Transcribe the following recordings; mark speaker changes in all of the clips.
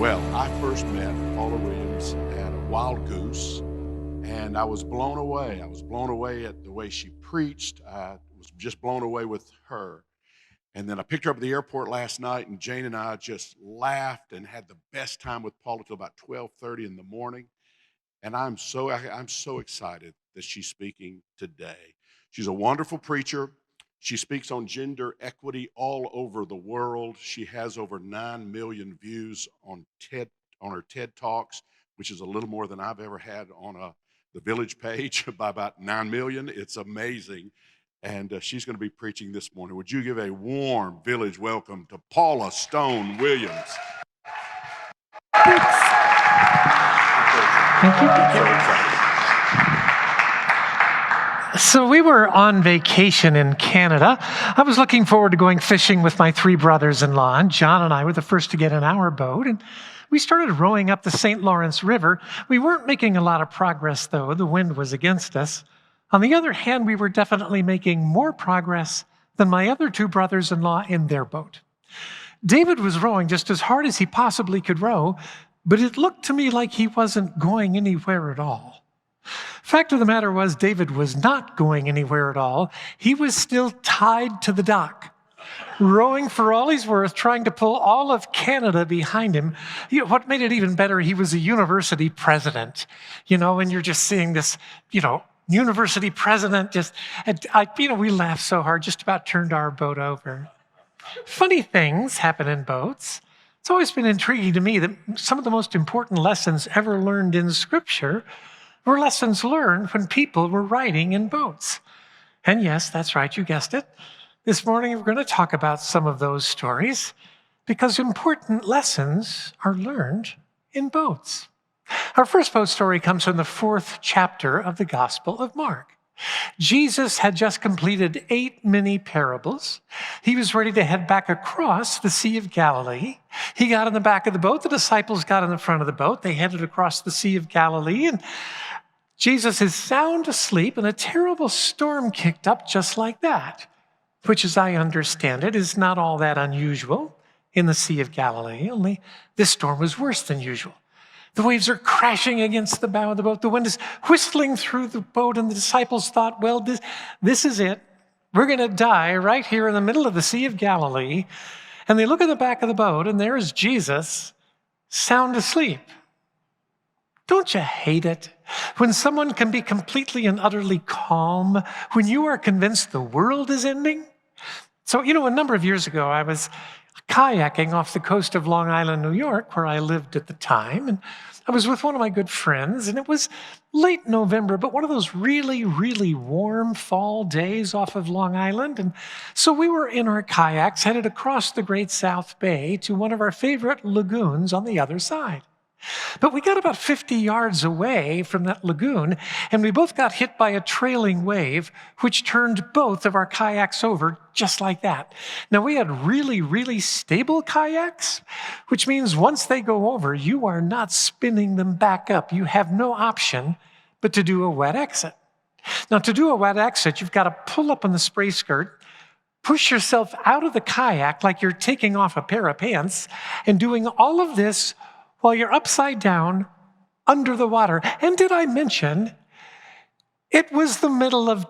Speaker 1: Well, I first met Paula Williams at a Wild Goose, and I was blown away. I was blown away at the way she preached. I was just blown away with her. And then I picked her up at the airport last night, and Jane and I just laughed and had the best time with Paula till about 12:30 in the morning. And I'm so excited that she's speaking today. She's a wonderful preacher. She speaks on gender equity all over the world. She has over 9 million views on her TED Talks, which is a little more than I've ever had on the Village page by about 9 million. It's amazing. And she's going to be preaching this morning. Would you give a warm Village welcome to Paula Stone Williams?
Speaker 2: Thank you. So we were on vacation in Canada. I was looking forward to going fishing with my 3 brothers-in-law, and John and I were the first to get in our boat, and we started rowing up the St. Lawrence River. We weren't making a lot of progress, though. The wind was against us. On the other hand, we were definitely making more progress than my other 2 brothers-in-law in their boat. David was rowing just as hard as he possibly could row, but it looked to me like he wasn't going anywhere at all. Fact of the matter was, David was not going anywhere at all. He was still tied to the dock, rowing for all he's worth, trying to pull all of Canada behind him. What made it even better, he was a university president, and you're just seeing this, university president we laughed so hard, just about turned our boat over. Funny things happen in boats. It's always been intriguing to me that some of the most important lessons ever learned in Scripture were lessons learned when people were riding in boats. And yes, that's right, you guessed it. This morning we're going to talk about some of those stories because important lessons are learned in boats. Our first boat story comes from the 4th chapter of the Gospel of Mark. Jesus had just completed 8 mini parables. He was ready to head back across the Sea of Galilee. He got in the back of the boat. The disciples got in the front of the boat. They headed across the Sea of Galilee, and Jesus is sound asleep, and a terrible storm kicked up just like that, which, as I understand it, is not all that unusual in the Sea of Galilee, only this storm was worse than usual. The waves are crashing against the bow of the boat. The wind is whistling through the boat, and the disciples thought, well, this is it. We're going to die right here in the middle of the Sea of Galilee. And they look at the back of the boat, and there is Jesus, sound asleep. Don't you hate it? When someone can be completely and utterly calm, when you are convinced the world is ending? So, a number of years ago, I was kayaking off the coast of Long Island, New York, where I lived at the time. And I was with one of my good friends, and it was late November, but one of those really, really warm fall days off of Long Island. And so we were in our kayaks headed across the Great South Bay to one of our favorite lagoons on the other side. But we got about 50 yards away from that lagoon, and we both got hit by a trailing wave, which turned both of our kayaks over just like that. Now, we had really, really stable kayaks, which means once they go over, you are not spinning them back up. You have no option but to do a wet exit. Now, to do a wet exit, you've got to pull up on the spray skirt, push yourself out of the kayak like you're taking off a pair of pants, and doing all of this while you're upside down under the water. And did I mention, it was the middle of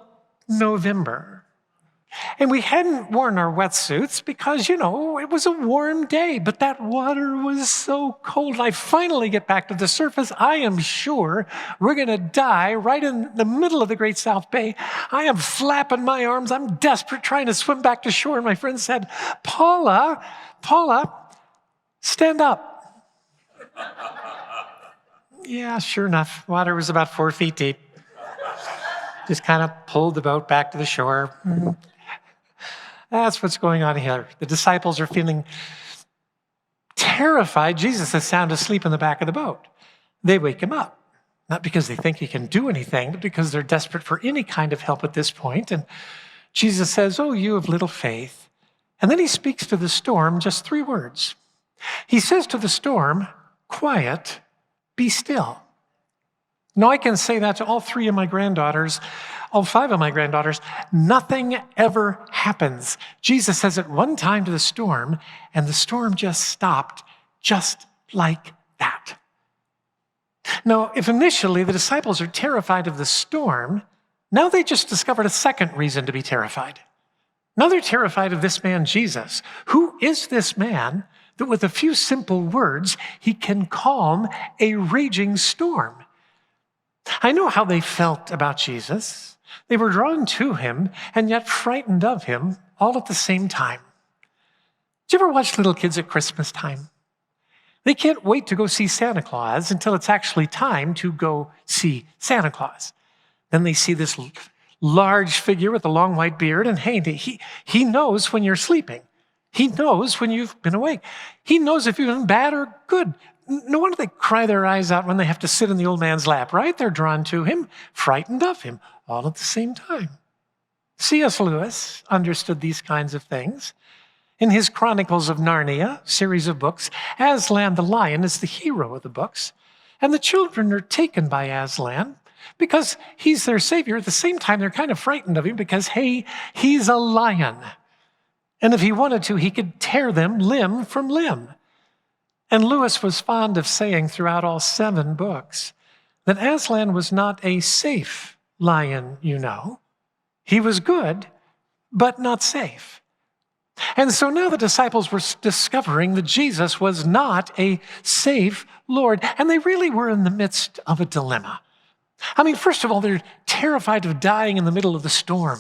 Speaker 2: November. And we hadn't worn our wetsuits because, it was a warm day, but that water was so cold. I finally get back to the surface. I am sure we're going to die right in the middle of the Great South Bay. I am flapping my arms. I'm desperate, trying to swim back to shore. And my friend said, Paula, stand up. Yeah, sure enough. Water was about 4 feet deep. Just kind of pulled the boat back to the shore. That's what's going on here. The disciples are feeling terrified. Jesus is sound asleep in the back of the boat. They wake him up, not because they think he can do anything, but because they're desperate for any kind of help at this point. And Jesus says, "Oh, you of little faith." And then he speaks to the storm, just 3 words. He says to the storm, "Quiet, be still." Now, I can say that to all 3 of my granddaughters, all 5 of my granddaughters. Nothing ever happens. Jesus says it one time to the storm, and the storm just stopped, just like that. Now, if initially the disciples are terrified of the storm, now they just discovered a second reason to be terrified. Now they're terrified of this man, Jesus. Who is this man that with a few simple words, he can calm a raging storm? I know how they felt about Jesus. They were drawn to him and yet frightened of him all at the same time. Did you ever watch little kids at Christmas time? They can't wait to go see Santa Claus until it's actually time to go see Santa Claus. Then they see this large figure with a long white beard, and hey, he knows when you're sleeping. He knows when you've been awake. He knows if you've been bad or good. No wonder they cry their eyes out when they have to sit in the old man's lap, right? They're drawn to him, frightened of him, all at the same time. C.S. Lewis understood these kinds of things. In his Chronicles of Narnia series of books, Aslan the lion is the hero of the books, and the children are taken by Aslan because he's their savior. At the same time, they're kind of frightened of him because, hey, he's a lion. And if he wanted to, he could tear them limb from limb. And Lewis was fond of saying throughout all 7 books that Aslan was not a safe lion, you know. He was good, but not safe. And so now the disciples were discovering that Jesus was not a safe Lord, and they really were in the midst of a dilemma. I mean, first of all, they're terrified of dying in the middle of the storm.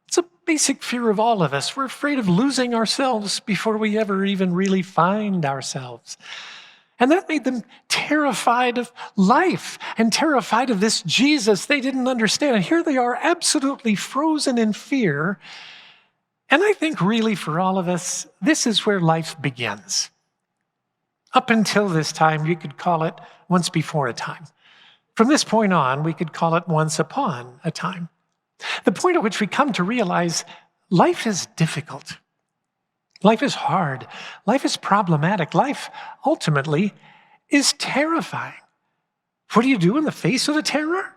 Speaker 2: It's a basic fear of all of us. We're afraid of losing ourselves before we ever even really find ourselves. And that made them terrified of life and terrified of this Jesus they didn't understand. And here they are, absolutely frozen in fear. And I think really for all of us, this is where life begins. Up until this time, you could call it once before a time. From this point on, we could call it once upon a time. The point at which we come to realize life is difficult. Life is hard. Life is problematic. Life, ultimately, is terrifying. What do you do in the face of the terror?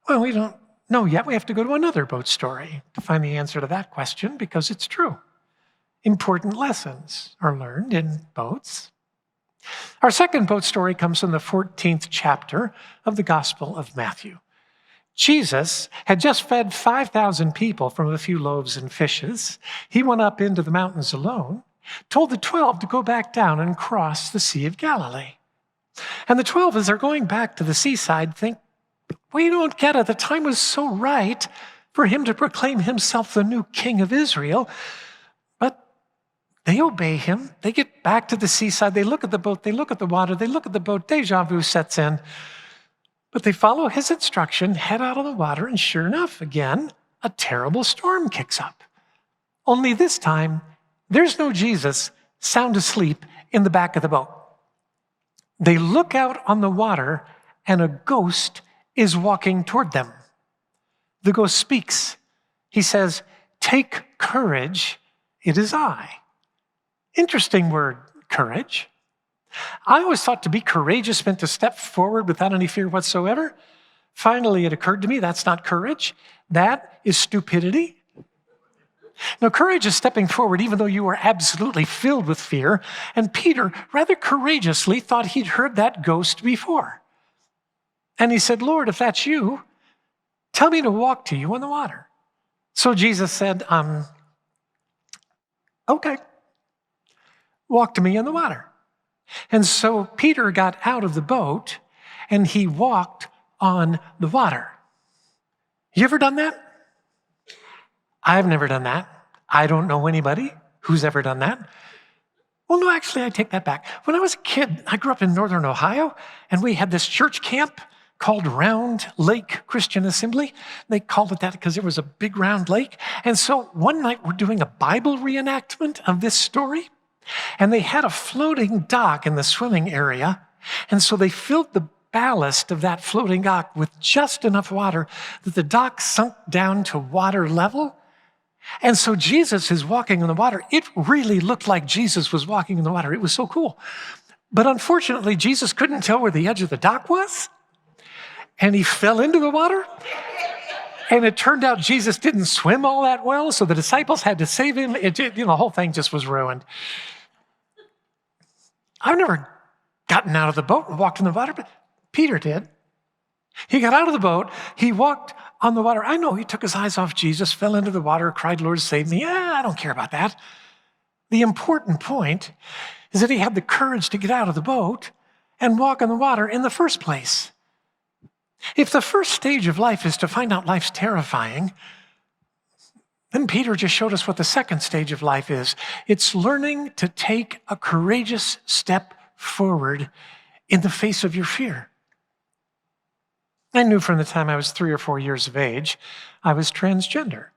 Speaker 2: Well, we don't know yet. We have to go to another boat story to find the answer to that question because it's true. Important lessons are learned in boats. Our second boat story comes from the 14th chapter of the Gospel of Matthew. Jesus had just fed 5,000 people from a few loaves and fishes. He went up into the mountains alone, told the 12 to go back down and cross the Sea of Galilee. And the 12, as they're going back to the seaside, think, we don't get it. The time was so right for him to proclaim himself the new king of Israel. But they obey him. They get back to the seaside. They look at the boat. They look at the water. They look at the boat. Deja vu sets in. But they follow his instruction, head out of the water, and sure enough, again, a terrible storm kicks up. Only this time, there's no Jesus sound asleep in the back of the boat. They look out on the water, and a ghost is walking toward them. The ghost speaks. He says, "Take courage, it is I." Interesting word, courage. I always thought to be courageous meant to step forward without any fear whatsoever. Finally, it occurred to me that's not courage. That is stupidity. Now, courage is stepping forward even though you are absolutely filled with fear. And Peter, rather courageously, thought he'd heard that ghost before. And he said, "Lord, if that's you, tell me to walk to you on the water." So Jesus said, okay, walk to me on the water. And so Peter got out of the boat and he walked on the water. You ever done that? I've never done that. I don't know anybody who's ever done that. Well, no, actually, I take that back. When I was a kid, I grew up in northern Ohio, and we had this church camp called Round Lake Christian Assembly. They called it that because it was a big round lake. And so one night we're doing a Bible reenactment of this story. And they had a floating dock in the swimming area. And so they filled the ballast of that floating dock with just enough water that the dock sunk down to water level. And so Jesus is walking on the water. It really looked like Jesus was walking in the water. It was so cool. But unfortunately, Jesus couldn't tell where the edge of the dock was. And he fell into the water. And it turned out Jesus didn't swim all that well, so the disciples had to save him. The whole thing just was ruined. I've never gotten out of the boat and walked in the water, but Peter did. He got out of the boat. He walked on the water. I know he took his eyes off Jesus, fell into the water, cried, Lord, save me. Yeah, I don't care about that. The important point is that he had the courage to get out of the boat and walk on the water in the first place. If the first stage of life is to find out life's terrifying, then Peter just showed us what the second stage of life is. It's learning to take a courageous step forward in the face of your fear. I knew from the time I was 3 or 4 years of age, I was transgender.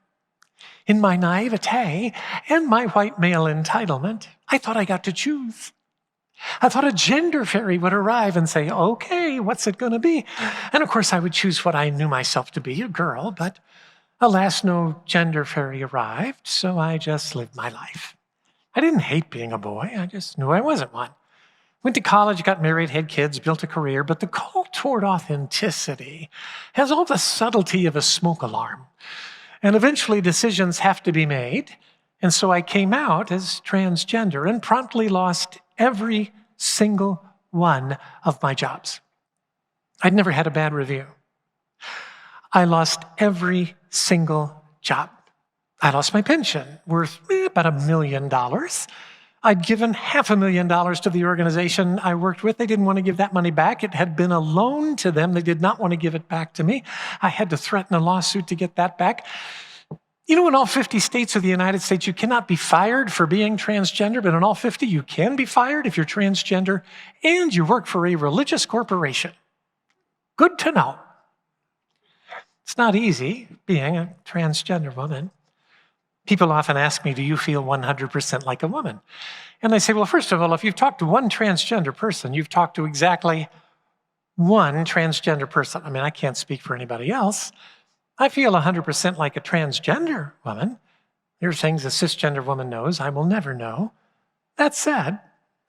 Speaker 2: In my naivete and my white male entitlement, I thought I got to choose. I thought a gender fairy would arrive and say, okay, what's it going to be? And of course, I would choose what I knew myself to be, a girl, but alas, no gender fairy arrived, so I just lived my life. I didn't hate being a boy, I just knew I wasn't one. Went to college, got married, had kids, built a career, but the call toward authenticity has all the subtlety of a smoke alarm. And eventually decisions have to be made. And so I came out as transgender and promptly lost every single one of my jobs. I'd never had a bad review. I lost every single job. I lost my pension, worth about $1 million. I'd given $500,000 to the organization I worked with. They didn't want to give that money back. It had been a loan to them. They did not want to give it back to me. I had to threaten a lawsuit to get that back. You know, in all 50 states of the United States, you cannot be fired for being transgender, but in all 50, you can be fired if you're transgender and you work for a religious corporation. Good to know. It's not easy being a transgender woman. People often ask me, do you feel 100% like a woman? And I say, well, first of all, if you've talked to one transgender person, you've talked to exactly one transgender person. I mean, I can't speak for anybody else. I feel 100% like a transgender woman. There are things a cisgender woman knows I will never know. That said,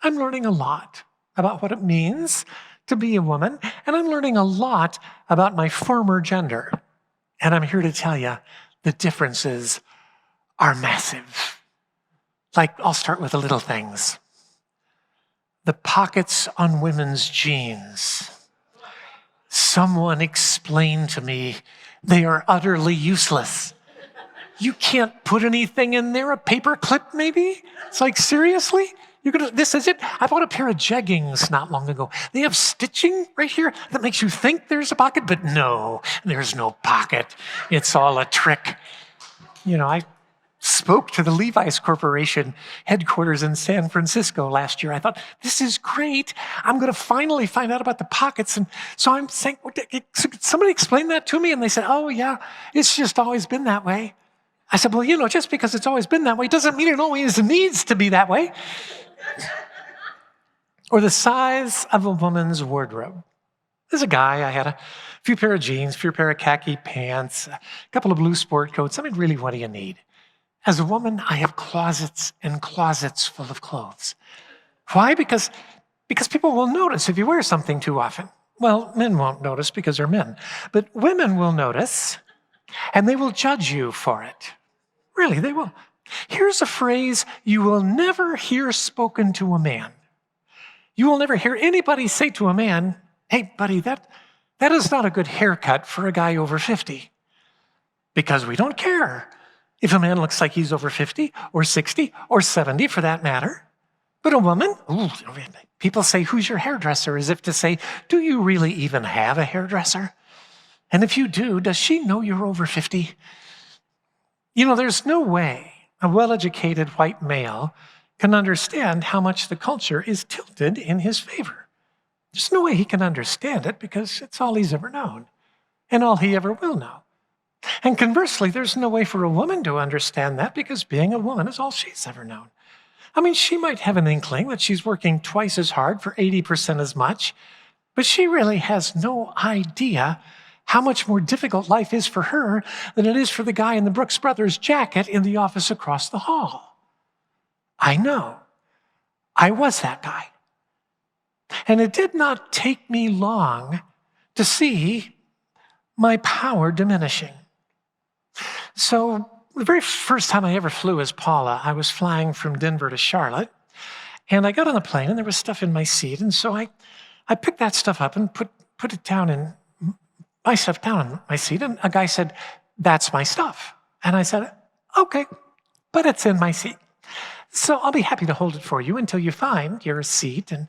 Speaker 2: I'm learning a lot about what it means to be a woman, and I'm learning a lot about my former gender. And I'm here to tell you the differences are massive. Like, I'll start with the little things. The pockets on women's jeans. Someone explained to me they are utterly useless. You can't put anything in there, a paper clip maybe? It's like, seriously? This is it? I bought a pair of jeggings not long ago. They have stitching right here that makes you think there's a pocket, but no, there's no pocket. It's all a trick. You know, I spoke to the Levi's Corporation headquarters in San Francisco last year. I thought, this is great. I'm going to finally find out about the pockets. And so I'm saying, could somebody explain that to me? And they said, oh, yeah, it's just always been that way. I said, well, you know, just because it's always been that way doesn't mean it always needs to be that way. Or the size of a woman's wardrobe. As a guy, I had a few pair of jeans, a few pair of khaki pants, a couple of blue sport coats. I mean, really, what do you need? As a woman, I have closets and closets full of clothes. Why? Because people will notice if you wear something too often. Well, men won't notice because they're men. But women will notice, and they will judge you for it. Really, they will. Here's a phrase you will never hear spoken to a man. You will never hear anybody say to a man, hey, buddy, that is not a good haircut for a guy over 50. Because we don't care if a man looks like he's over 50 or 60 or 70 for that matter. But a woman, people say, who's your hairdresser? As if to say, do you really even have a hairdresser? And if you do, does she know you're over 50? You know, there's no way a well-educated white male can understand how much the culture is tilted in his favor. There's no way he can understand it because it's all he's ever known and all he ever will know. And conversely, there's no way for a woman to understand that because being a woman is all she's ever known. I mean, she might have an inkling that she's working twice as hard for 80% as much, but she really has no idea how much more difficult life is for her than it is for the guy in the Brooks Brothers jacket in the office across the hall. I know. I was that guy. And it did not take me long to see my power diminishing. So the very first time I ever flew as Paula, I was flying from Denver to Charlotte, And I got on the plane, and there was stuff in my seat. And so I picked that stuff up and put it down in my stuff down in my seat. And a guy said, "That's my stuff." And I said, "Okay, but it's in my seat. So I'll be happy to hold it for you until you find your seat." And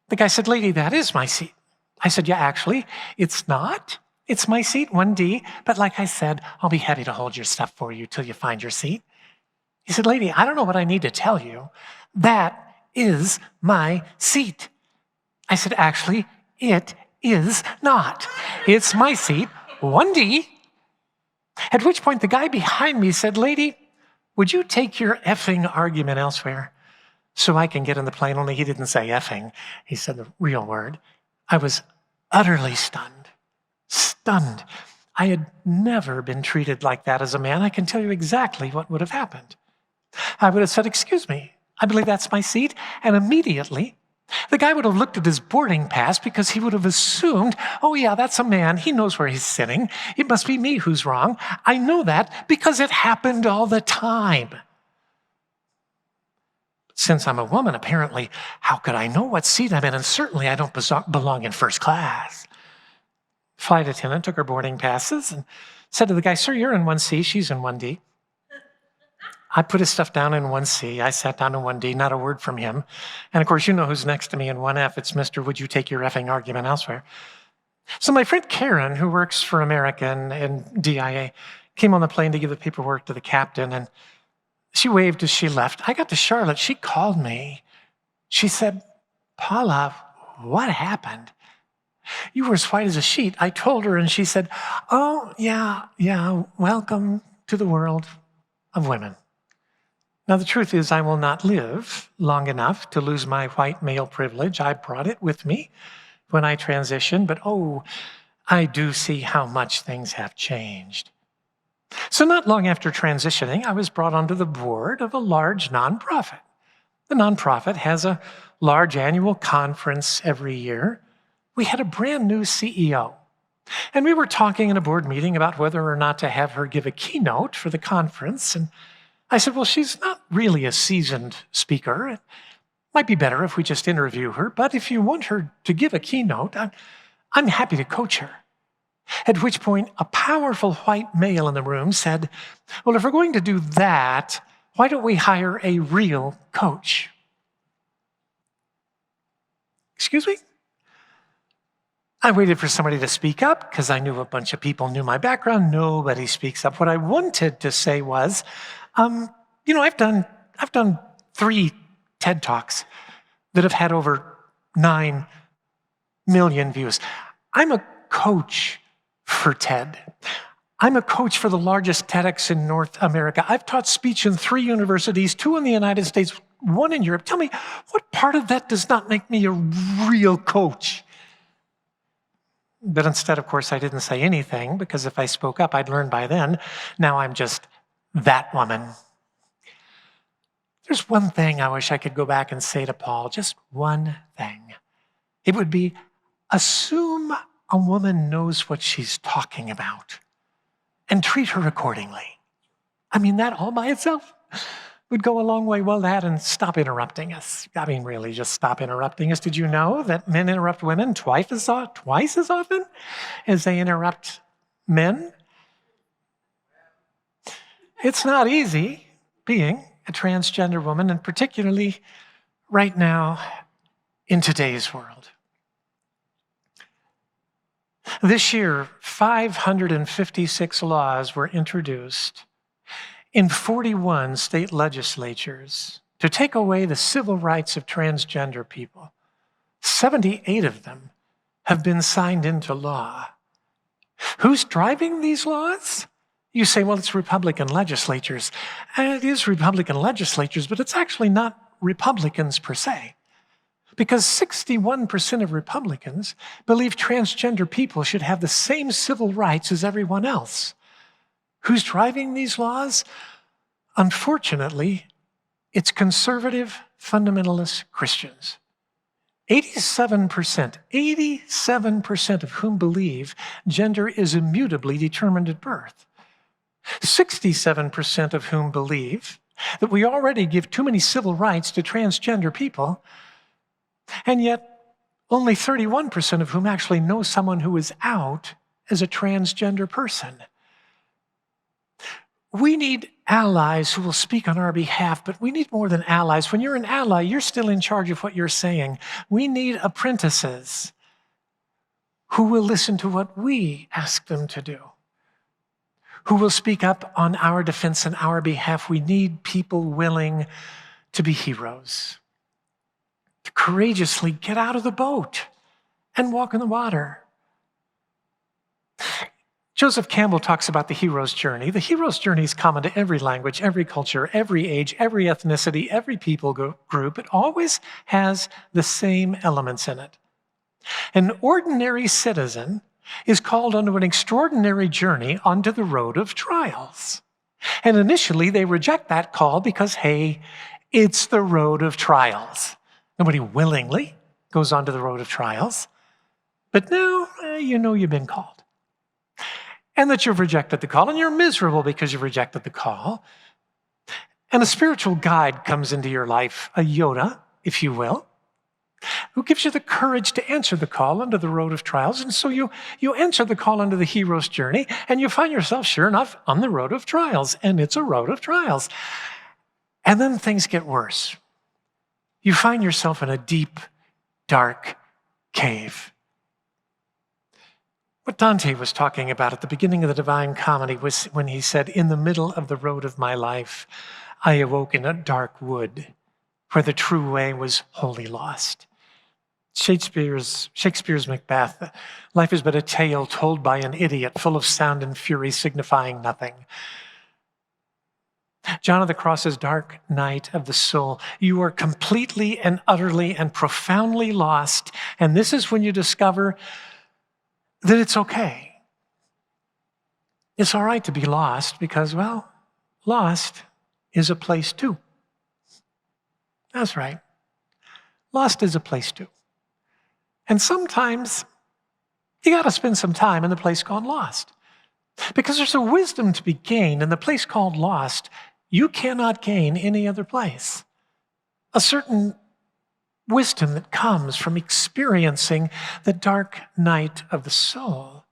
Speaker 2: the guy said, "Lady, that is my seat." I said, "Yeah, actually, it's not. It's my seat, 1D. But like I said, I'll be happy to hold your stuff for you till you find your seat." He said, "Lady, I don't know what I need to tell you. That is my seat." I said, "Actually, it is not. It's my seat, 1D. At which point the guy behind me said, "Lady, would you take your effing argument elsewhere so I can get in the plane?" Only he didn't say effing. He said the real word. I was utterly stunned. Stunned. I had never been treated like that as a man. I can tell you exactly what would have happened. I would have said, "Excuse me, I believe that's my seat." And immediately, the guy would have looked at his boarding pass because he would have assumed, "Oh yeah, that's a man. He knows where he's sitting. It must be me who's wrong. I know that because it happened all the time." Since I'm a woman, apparently, how could I know what seat I'm in? And certainly I don't belong in first class. Flight attendant took her boarding passes and said to the guy, "Sir, you're in 1C, she's in 1D. I put his stuff down in 1C. I sat down in 1D, not a word from him. And of course, you know who's next to me in 1F. It's Mr. "Would you take your effing argument elsewhere?" So my friend Karen, who works for American and DIA, came on the plane to give the paperwork to the captain, and she waved as she left. I got to Charlotte. She called me. She said, "Paula, what happened? You were as white as a sheet." I told her, and she said, "Oh, yeah, welcome to the world of women." Now, the truth is, I will not live long enough to lose my white male privilege. I brought it with me when I transitioned, but I do see how much things have changed. So not long after transitioning, I was brought onto the board of a large nonprofit. The nonprofit has a large annual conference every year. We had a brand new CEO, and we were talking in a board meeting about whether or not to have her give a keynote for the conference. And I said, "Well, she's not really a seasoned speaker. It might be better if we just interview her, but if you want her to give a keynote, I'm happy to coach her." At which point, a powerful white male in the room said, "Well, if we're going to do that, why don't we hire a real coach?" Excuse me? I waited for somebody to speak up because I knew a bunch of people knew my background. Nobody speaks up. What I wanted to say was, I've done 3 TED Talks that have had over 9 million views. I'm a coach for TED. I'm a coach for the largest TEDx in North America. I've taught speech in 3 universities, 2 in the United States, 1 in Europe. Tell me, what part of that does not make me a real coach? But instead, of course, I didn't say anything because if I spoke up, I'd learn by then. Now I'm just that woman. There's one thing I wish I could go back and say to Paul, just one thing. It would be, assume a woman knows what she's talking about and treat her accordingly. I mean, that all by itself would go a long way. Well, that and stop interrupting us. I mean, really, just stop interrupting us. Did you know that men interrupt women twice as often as they interrupt men? It's not easy being a transgender woman, and particularly right now in today's world. This year, 556 laws were introduced in 41 state legislatures to take away the civil rights of transgender people. 78 of them have been signed into law. Who's driving these laws? You say, well, it's Republican legislatures. And it is Republican legislatures, but it's actually not Republicans per se. Because 61% of Republicans believe transgender people should have the same civil rights as everyone else. Who's driving these laws? Unfortunately, it's conservative fundamentalist Christians. 87% of whom believe gender is immutably determined at birth. 67% of whom believe that we already give too many civil rights to transgender people, and yet only 31% of whom actually know someone who is out as a transgender person. We need allies who will speak on our behalf, but we need more than allies. When you're an ally, you're still in charge of what you're saying. We need apprentices who will listen to what we ask them to do, who will speak up on our defense and our behalf. We need people willing to be heroes, to courageously get out of the boat and walk in the water. Joseph Campbell talks about the hero's journey. The hero's journey is common to every language, every culture, every age, every ethnicity, every people group. It always has the same elements in it. An ordinary citizen is called onto an extraordinary journey onto the road of trials. And initially, they reject that call because, hey, it's the road of trials. Nobody willingly goes onto the road of trials. But now, you know you've been called. And that you've rejected the call, and you're miserable because you've rejected the call. And a spiritual guide comes into your life, a Yoda, if you will, who gives you the courage to answer the call onto the road of trials. And so you answer the call onto the hero's journey, and you find yourself, sure enough, on the road of trials. And it's a road of trials. And then things get worse. You find yourself in a deep, dark cave. What Dante was talking about at the beginning of the Divine Comedy was when he said, "In the middle of the road of my life, I awoke in a dark wood where the true way was wholly lost." Shakespeare's Macbeth, life is but a tale told by an idiot, full of sound and fury, signifying nothing. John of the Cross's dark night of the soul, you are completely and utterly and profoundly lost, and this is when you discover that it's okay. It's all right to be lost because, well, lost is a place too. That's right. Lost is a place too. And sometimes you got to spend some time in the place called lost because there's a wisdom to be gained in the place called lost you cannot gain any other place. A certain wisdom that comes from experiencing the dark night of the soul.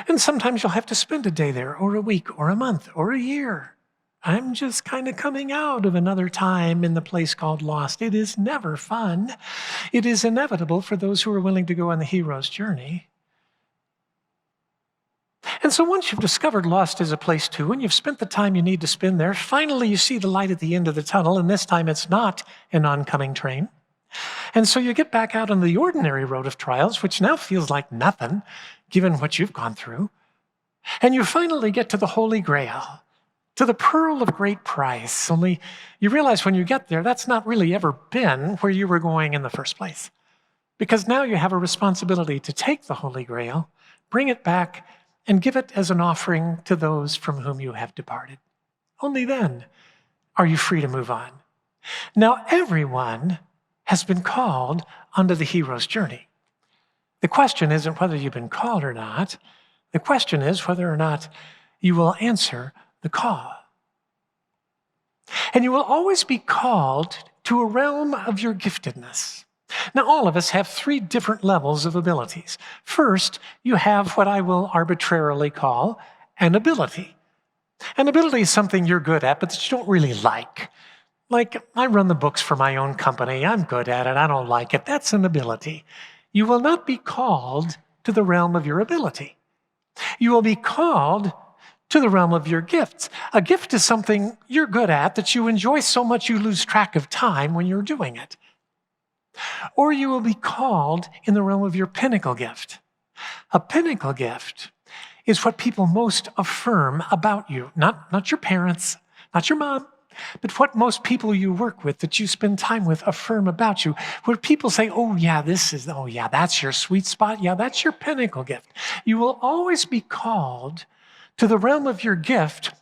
Speaker 2: And sometimes you'll have to spend a day there, or a week, or a month, or a year. I'm just kind of coming out of another time in the place called lost. It is never fun. It is inevitable for those who are willing to go on the hero's journey. And so once you've discovered lost is a place too, and you've spent the time you need to spend there, finally you see the light at the end of the tunnel, and this time it's not an oncoming train. And so you get back out on the ordinary road of trials, which now feels like nothing, given what you've gone through. And you finally get to the Holy Grail, to the pearl of great price. Only you realize when you get there, that's not really ever been where you were going in the first place. Because now you have a responsibility to take the Holy Grail, bring it back, and give it as an offering to those from whom you have departed. Only then are you free to move on. Now, everyone has been called onto the hero's journey. The question isn't whether you've been called or not. The question is whether or not you will answer the call. And you will always be called to a realm of your giftedness. Now, all of us have three different levels of abilities. First, you have what I will arbitrarily call an ability. An ability is something you're good at, but that you don't really like. Like, I run the books for my own company. I'm good at it. I don't like it. That's an ability. You will not be called to the realm of your ability. You will be called to the realm of your gifts. A gift is something you're good at that you enjoy so much you lose track of time when you're doing it. Or you will be called in the realm of your pinnacle gift. A pinnacle gift is what people most affirm about you. Not your parents, not your mom, but what most people you work with, that you spend time with, affirm about you. Where people say, oh yeah, that's your sweet spot. Yeah, that's your pinnacle gift. You will always be called to the realm of your gift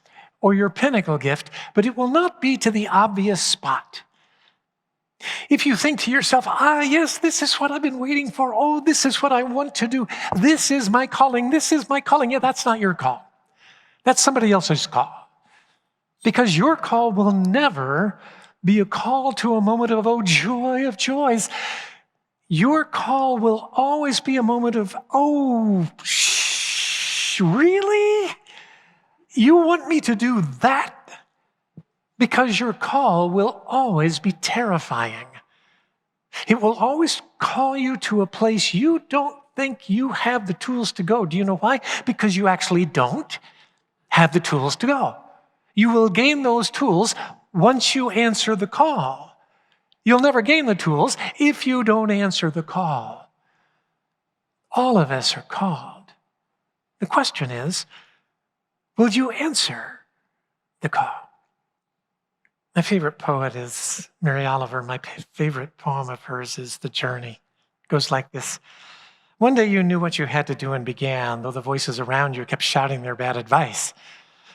Speaker 2: or your pinnacle gift, but it will not be to the obvious spot. If you think to yourself, yes, this is what I've been waiting for. Oh, this is what I want to do. This is my calling. This is my calling. Yeah, that's not your call. That's somebody else's call. Because your call will never be a call to a moment of, oh, joy of joys. Your call will always be a moment of, oh, really? You want me to do that? Because your call will always be terrifying. It will always call you to a place you don't think you have the tools to go. Do you know why? Because you actually don't have the tools to go. You will gain those tools once you answer the call. You'll never gain the tools if you don't answer the call. All of us are called. The question is, will you answer the call? My favorite poet is Mary Oliver. My favorite poem of hers is The Journey. It goes like this. One day you knew what you had to do and began, though the voices around you kept shouting their bad advice.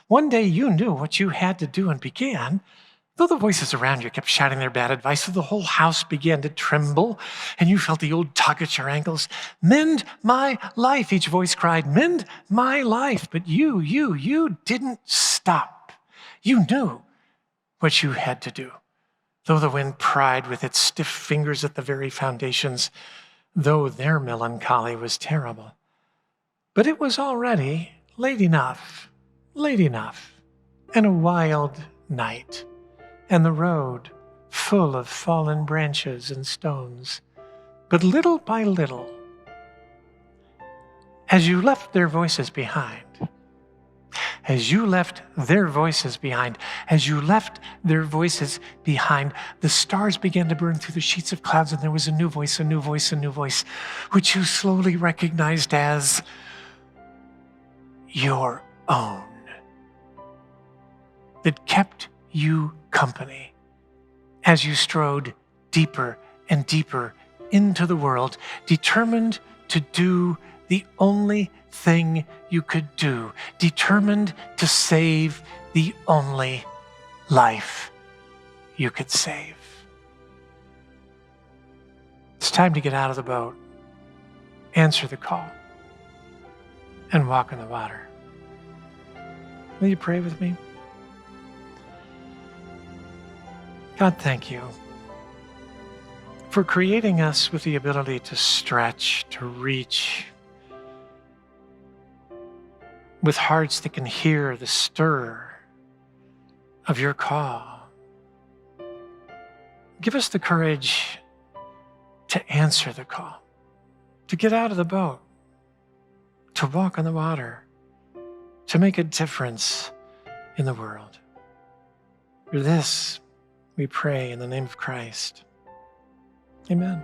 Speaker 2: One day you knew what you had to do and began, though the voices around you kept shouting their bad advice, so the whole house began to tremble, and you felt the old tug at your ankles. Mend my life, each voice cried, mend my life. But you didn't stop. You knew what you had to do, though the wind pried with its stiff fingers at the very foundations, though their melancholy was terrible. But it was already late enough, and a wild night, and the road full of fallen branches and stones. But little by little, as you left their voices behind, the stars began to burn through the sheets of clouds, and there was a new voice, which you slowly recognized as your own, that kept you company as you strode deeper and deeper into the world, determined to do the only thing you could do, determined to save the only life you could save. It's time to get out of the boat, answer the call, and walk in the water. Will you pray with me? God, thank you for creating us with the ability to stretch, to reach, with hearts that can hear the stir of your call. Give us the courage to answer the call, to get out of the boat, to walk on the water, to make a difference in the world. For this, we pray in the name of Christ. Amen.